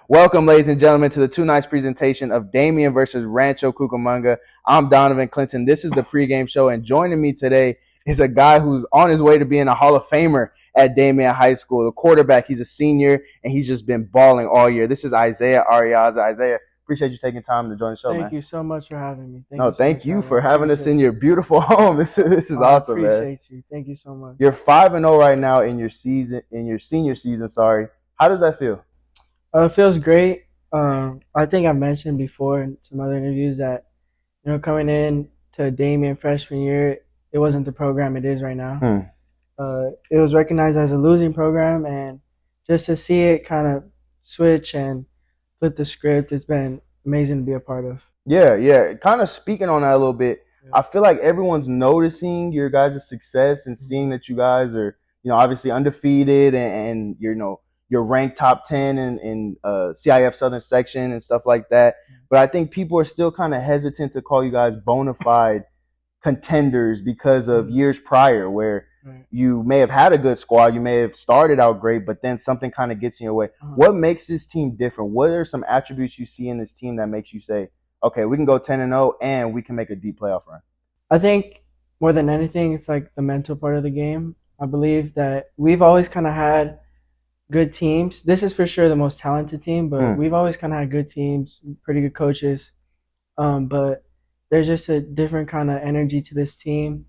Welcome, ladies and gentlemen, to the two nights presentation of Damien versus Rancho Cucamonga. I'm Donovan Clinton. This is the pregame show, and joining me today is a guy who's on his way to being a Hall of Famer at Damien High School. The quarterback, he's a senior, and he's just been balling all year. This is Isaiah Arriaza. Isaiah, appreciate you taking time to join the show, man. Thank you so much for having me. Thank you for having us in your beautiful home. This is awesome, man. I appreciate you. Thank you so much. You're 5-0 right now in your senior season. Sorry, how does that feel? It feels great. I think I mentioned before in some other interviews that coming in to Damien freshman year, it wasn't the program it is right now. It was recognized as a losing program, and just to see it kind of switch and flip the script, it's been amazing to be a part of. Yeah. Kind of speaking on that a little bit, I feel like everyone's noticing your guys' success and seeing that you guys are, obviously undefeated and you're ranked top 10 in CIF Southern section and stuff like that. But I think people are still kind of hesitant to call you guys bona fide contenders because of years prior where you may have had a good squad, you may have started out great, but then something kind of gets in your way. What makes this team different? What are some attributes you see in this team that makes you say, okay, we can go 10-0 and we can make a deep playoff run? I think more than anything, it's like the mental part of the game. I believe that we've always kind of had good teams. This is for sure the most talented team, but we've always kind of had good teams, pretty good coaches. But there's just a different kind of energy to this team.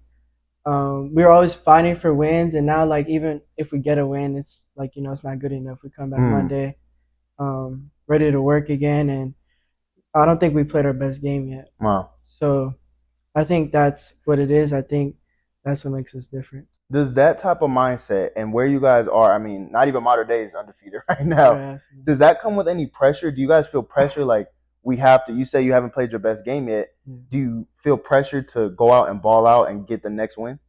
We were always fighting for wins, and now like even if we get a win, it's like it's not good enough. We come back Monday, ready to work again, and I don't think we played our best game yet. Wow. So I think that's what it is. I think that's what makes us different. Does that type of mindset and where you guys are, I mean, not even Modern Day is undefeated right now. Does that come with any pressure? Do you guys feel pressure like we have to? You say you haven't played your best game yet. Do you feel pressure to go out and ball out and get the next win?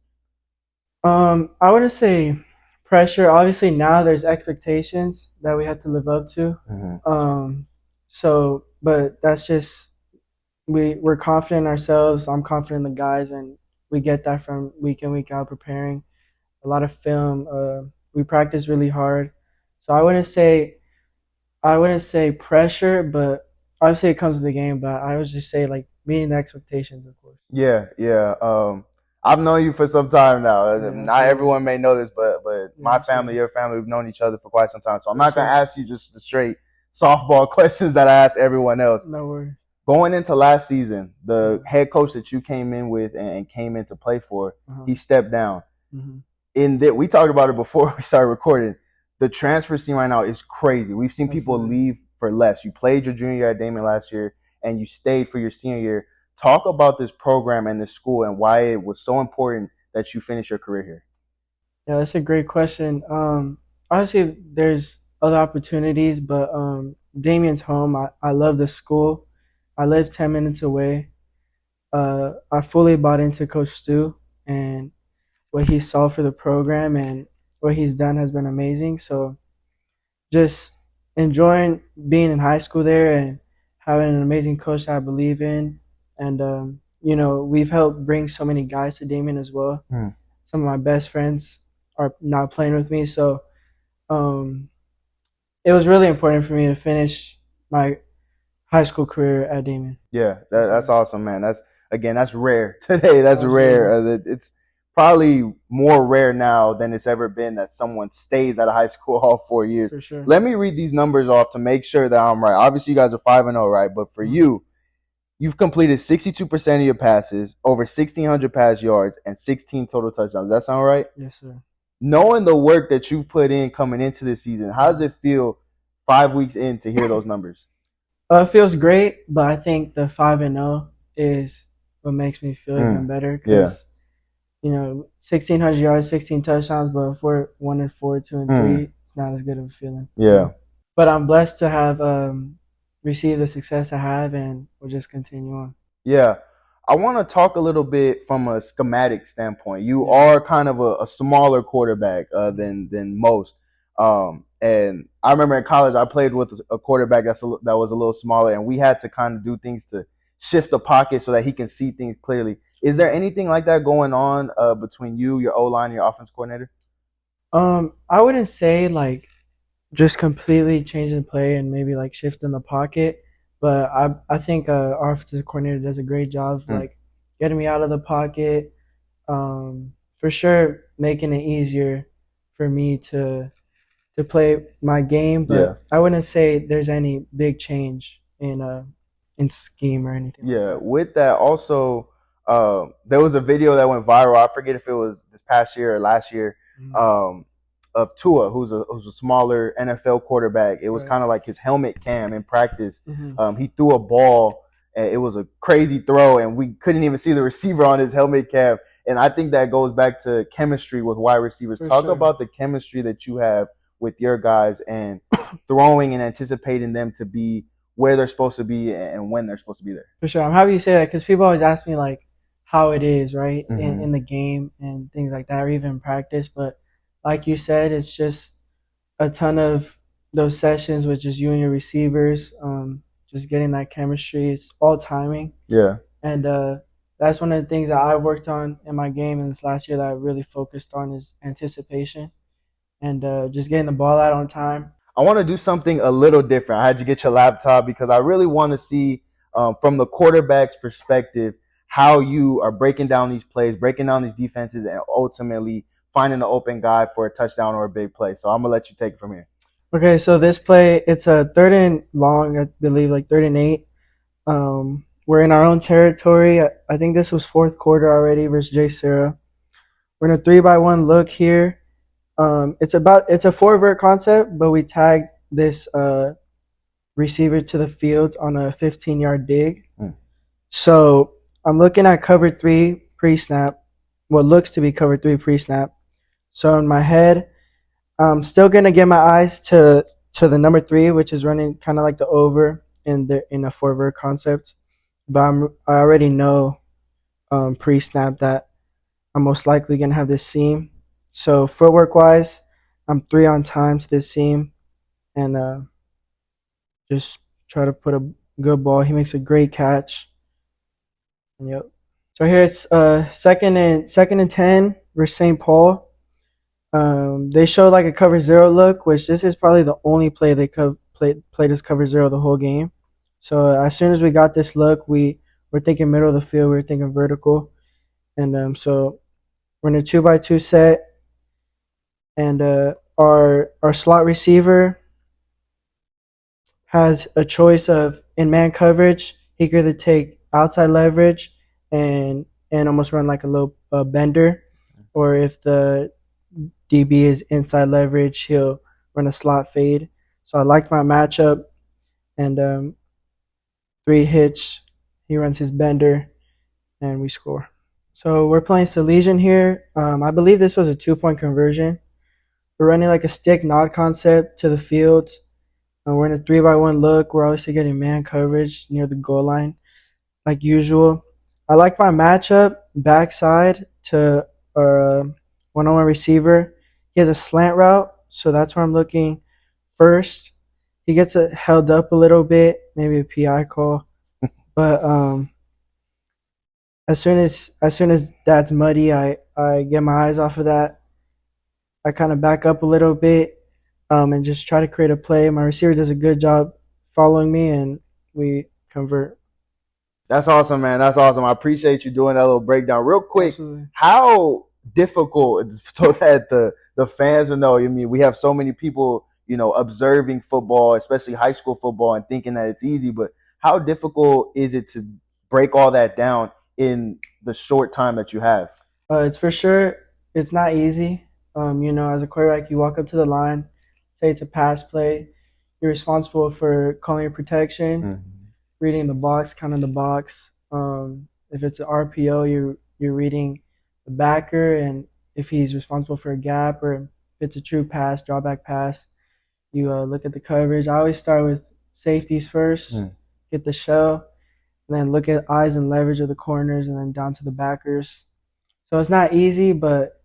I wouldn't say pressure. Obviously now there's expectations that we have to live up to. But that's just we're confident in ourselves. I'm confident in the guys, and we get that from week in, week out, preparing a lot of film. We practice really hard. So I wouldn't say pressure, but obviously it comes with the game. But I would just say like meeting the expectations, of course. Yeah. I've known you for some time now. Not everyone may know this, but my family, your family, we've known each other for quite some time. So I'm not going to ask you just the straight softball questions that I ask everyone else. No worries. Going into last season, the head coach that you came in with and came in to play for, he stepped down. We talked about it before we started recording. The transfer scene right now is crazy. We've seen people leave for less. You played your junior year at Damien last year, and you stayed for your senior year. Talk about this program and this school and why it was so important that you finish your career here. Yeah, that's a great question. Obviously, there's other opportunities, but Damien's home. I love the school. I live 10 minutes away. I fully bought into Coach Stu, and what he saw for the program and what he's done has been amazing. So just enjoying being in high school there and having an amazing coach that I believe in. And, we've helped bring so many guys to Damien as well. Some of my best friends are now playing with me. So it was really important for me to finish my high school career at Damien. Yeah, that's awesome, man. That's rare today. That's rare. It's probably more rare now than it's ever been that someone stays at a high school all 4 years. For sure. Let me read these numbers off to make sure that I'm right. Obviously, you guys are 5-0, right? But for you've completed 62% of your passes, over 1,600 pass yards, and 16 total touchdowns. Does that sound right? Yes, sir. Knowing the work that you've put in coming into this season, how does it feel 5 weeks in to hear those numbers? It feels great, but I think the 5-0 is what makes me feel even better. Because, 1,600 yards, 16 touchdowns, but if we're 1-4, 2-3, it's not as good of a feeling. Yeah. But I'm blessed to have received the success I have, and we'll just continue on. Yeah. I want to talk a little bit from a schematic standpoint. You are kind of a smaller quarterback than most. And I remember in college, I played with a quarterback that was a little smaller, and we had to kind of do things to shift the pocket so that he can see things clearly. Is there anything like that going on between you, your O-line, and your offense coordinator? I wouldn't say like just completely changing play and maybe like shifting the pocket. But I think our offensive coordinator does a great job of Mm. like getting me out of the pocket. For sure, making it easier for me to play my game. Yeah. But I wouldn't say there's any big change in scheme or anything like Yeah, that. with that also, there was a video that went viral. I forget if it was this past year or last year, Mhm. um, of Tua, who's a smaller NFL quarterback. It was Right. kind of like his helmet cam in practice. Hmm. He threw a ball, and it was a crazy throw, and we couldn't even see the receiver on his helmet cam. And I think that goes back to chemistry with wide receivers. For Talk sure. about the chemistry that you have with your guys and throwing and anticipating them to be where they're supposed to be and when they're supposed to be there. For sure. I'm happy you say that because people always ask me like how it is, right, Mm-hmm. in the game and things like that, or even in practice. But like you said, it's just a ton of those sessions with just you and your receivers, just getting that chemistry. It's all timing, Yeah. and that's one of the things that I worked on in my game in this last year that I really focused on is anticipation and just getting the ball out on time. I want to do something a little different. I had you get your laptop because I really want to see, from the quarterback's perspective, how you are breaking down these plays, breaking down these defenses, and ultimately finding an open guy for a touchdown or a big play. So I'm gonna let you take it from here. Okay, so this play, it's a third and long, I believe, like third and eight. We're in our own territory. I think this was fourth quarter already versus Jay Sarah. We're in a 3-by-1 look here. It's a four vert concept, but we tagged this receiver to the field on a 15-yard dig. Mm. So I'm looking at cover three pre snap, what looks to be cover three pre snap. So in my head, I'm still gonna get my eyes to the number three, which is running kind of like the over in a four vert concept. But I already know pre snap that I'm most likely gonna have this seam. So footwork wise, I'm three on time to this seam, and just try to put a good ball. He makes a great catch. And yep. So here it's second and 10 versus St. Paul. They showed like a cover zero look, which this is probably the only play they played as cover zero the whole game. So as soon as we got this look, we were thinking middle of the field, we were thinking vertical, and so we're in a 2-by-2 set, and our slot receiver has a choice of in man coverage. He could either take outside leverage and almost run like a little bender, or if the DB is inside leverage, he'll run a slot fade. So I like my matchup, and three hitch, he runs his bender, and we score. So we're playing Salesian here. I believe this was a 2-point conversion. We're running like a stick nod concept to the field. We're in a 3-by-1 look. We're obviously getting man coverage near the goal line, like usual. I like my matchup backside to our one-on-one receiver. He has a slant route, so that's where I'm looking first. He gets it held up a little bit, maybe a PI call, but as soon as that's muddy, I get my eyes off of that. I kind of back up a little bit, and just try to create a play. My receiver does a good job following me, and we convert. That's awesome, man. That's awesome. I appreciate you doing that little breakdown. Real quick, Absolutely. how difficult, so that the fans will know. I mean, we have so many people, observing football, especially high school football, and thinking that it's easy. But how difficult is it to break all that down in the short time that you have? It's for sure. It's not easy. As a quarterback, you walk up to the line, say it's a pass play. You're responsible for calling your protection, Mm-hmm. reading the box, counting the box. If it's an RPO, you're reading the backer, and if he's responsible for a gap, or if it's a true pass, drawback pass, you look at the coverage. I always start with safeties first, Mm. get the show, and then look at eyes and leverage of the corners, and then down to the backers. So it's not easy, but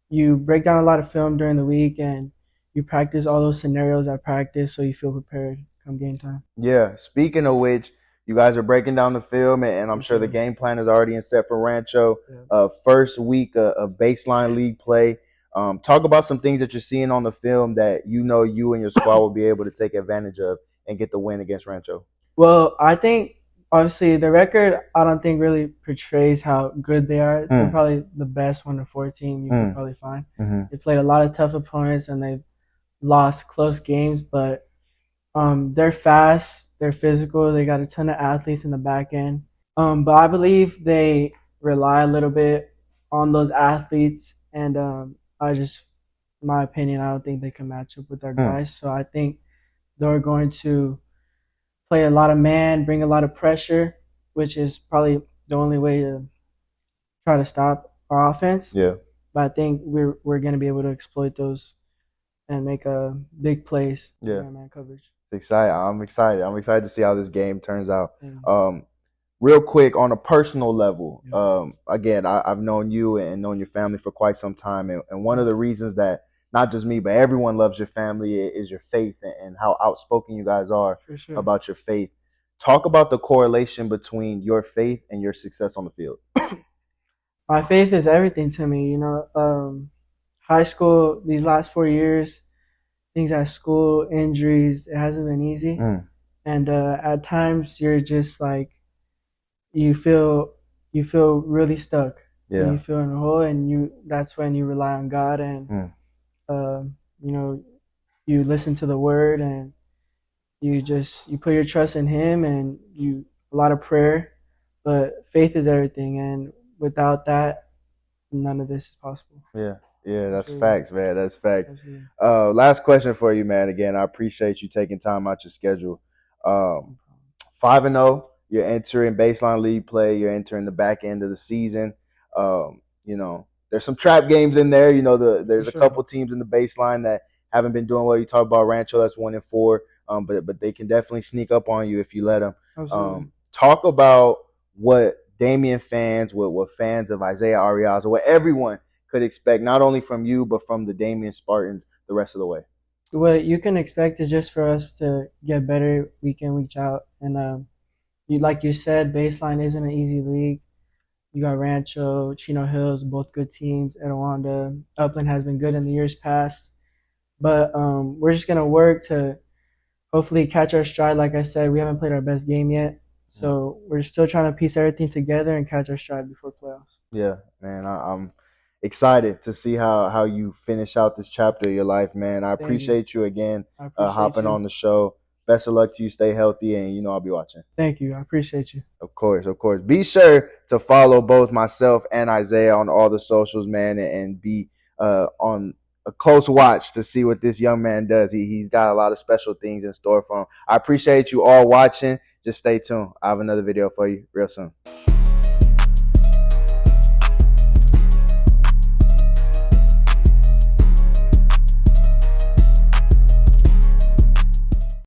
you break down a lot of film during the week, and you practice all those scenarios at practice, so you feel prepared come game time. Yeah. Speaking of which, you guys are breaking down the film, and I'm For sure the sure. game plan is already in set for Rancho. Yeah. First week of baseline league play. Talk about some things that you're seeing on the film that you know you and your squad will be able to take advantage of and get the win against Rancho. Well, I think obviously the record I don't think really portrays how good they are. They're probably the best 1-4 team you could probably find. They played a lot of tough opponents and they've lost close games, but they're fast, they're physical, they got a ton of athletes in the back end. But I believe they rely a little bit on those athletes, and I just, in my opinion, I don't think they can match up with our guys. So I think they're going to play a lot of man, bring a lot of pressure, which is probably the only way to try to stop our offense. Yeah. But I think we're going to be able to exploit those and make a big plays in our man coverage. It's exciting. I'm excited to see how this game turns out. Real quick, on a personal level, again, I've known you and known your family for quite some time, and one of the reasons that not just me, but everyone loves your family is your faith and how outspoken you guys are about your faith. Talk about the correlation between your faith and your success on the field. My faith is everything to me. You know, high school, these last 4 years, things at school, injuries, it hasn't been easy. And at times you're just like, you feel really stuck. Yeah. You feel in a hole, and that's when you rely on God, and you know, you listen to the word, and you put your trust in Him, and a lot of prayer. But faith is everything, and without that, none of this is possible. Yeah, that's facts, man. That's facts. Last question for you, man. Again, I appreciate you taking time out your schedule. 5-0. You're entering baseline league play. You're entering the back end of the season. You know, there's some trap games in there. You know, there's a couple teams in the baseline that haven't been doing well. You talk about Rancho, that's 1-4. But they can definitely sneak up on you if you let them. Talk about what Damien fans, what fans of Isaiah Arriaza, what everyone could expect, not only from you, but from the Damien Spartans the rest of the way. What you can expect is just for us to get better week in, week out. And like you said, baseline isn't an easy league. You got Rancho, Chino Hills, both good teams. Etowanda, Upland has been good in the years past. But we're just going to work to hopefully catch our stride. Like I said, we haven't played our best game yet. So we're still trying to piece everything together and catch our stride before playoffs. Yeah, man, I'm excited to see how you finish out this chapter of your life, man. I appreciate you again hopping on the show. Best of luck to you. Stay healthy, and you know I'll be watching. Thank you. I appreciate you. Of course. Be sure to follow both myself and Isaiah on all the socials, man, and be on a close watch to see what this young man does. He's got a lot of special things in store for him. I appreciate you all watching. Just stay tuned. I have another video for you real soon.